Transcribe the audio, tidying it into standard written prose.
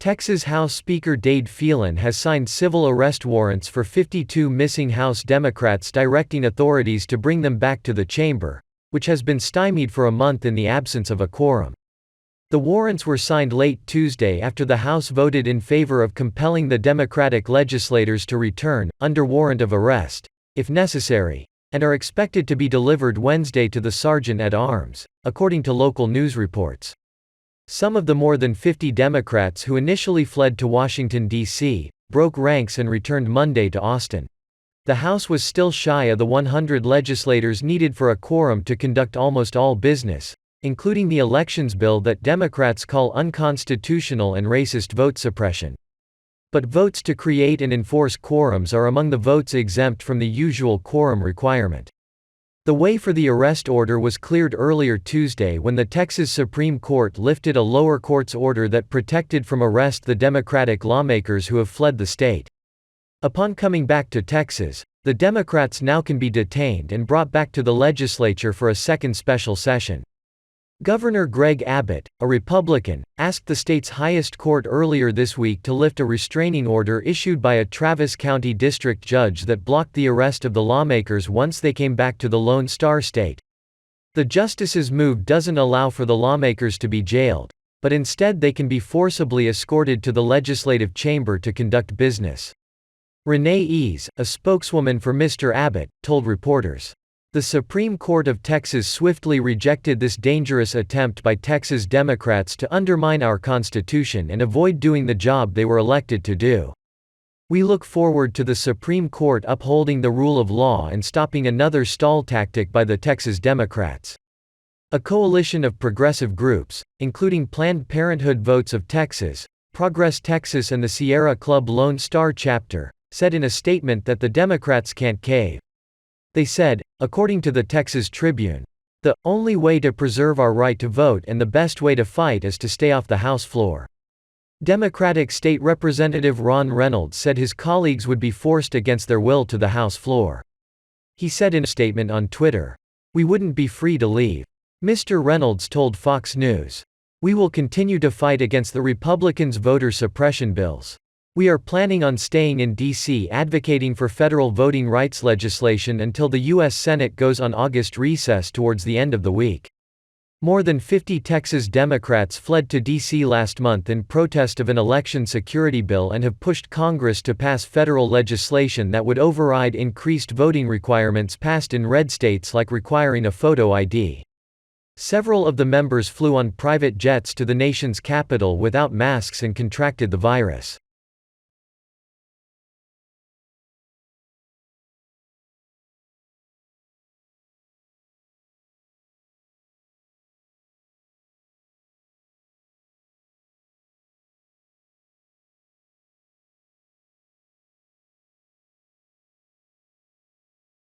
Texas House Speaker Dade Phelan has signed civil arrest warrants for 52 missing House Democrats, directing authorities to bring them back to the chamber, which has been stymied for a month in the absence of a quorum. The warrants were signed late Tuesday after the House voted in favor of compelling the Democratic legislators to return, under warrant of arrest, if necessary, and are expected to be delivered Wednesday to the sergeant at arms, according to local news reports. Some of the more than 50 Democrats who initially fled to Washington, D.C., broke ranks and returned Monday to Austin. The House was still shy of the 100 legislators needed for a quorum to conduct almost all business, including the elections bill that Democrats call unconstitutional and racist vote suppression. But votes to create and enforce quorums are among the votes exempt from the usual quorum requirement. The way for the arrest order was cleared earlier Tuesday when the Texas Supreme Court lifted a lower court's order that protected from arrest the Democratic lawmakers who have fled the state. Upon coming back to Texas, the Democrats now can be detained and brought back to the legislature for a second special session. Governor Greg Abbott, a Republican, asked the state's highest court earlier this week to lift a restraining order issued by a Travis County district judge that blocked the arrest of the lawmakers once they came back to the Lone Star State. The justice's move doesn't allow for the lawmakers to be jailed, but instead they can be forcibly escorted to the legislative chamber to conduct business. Renee Ease, a spokeswoman for Mr. Abbott, told reporters, "The Supreme Court of Texas swiftly rejected this dangerous attempt by Texas Democrats to undermine our Constitution and avoid doing the job they were elected to do. We look forward to the Supreme Court upholding the rule of law and stopping another stall tactic by the Texas Democrats." A coalition of progressive groups, including Planned Parenthood Votes of Texas, Progress Texas and the Sierra Club Lone Star chapter, said in a statement that the Democrats can't cave. They said, according to the Texas Tribune, "The only way to preserve our right to vote and the best way to fight is to stay off the House floor." Democratic State Representative Ron Reynolds said his colleagues would be forced against their will to the House floor. He said in a statement on Twitter, "We wouldn't be free to leave." Mr. Reynolds told Fox News, "We will continue to fight against the Republicans' voter suppression bills. We are planning on staying in D.C. advocating for federal voting rights legislation until the U.S. Senate goes on August recess towards the end of the week." More than 50 Texas Democrats fled to D.C. last month in protest of an election security bill and have pushed Congress to pass federal legislation that would override increased voting requirements passed in red states like requiring a photo ID. Several of the members flew on private jets to the nation's capital without masks and contracted the virus.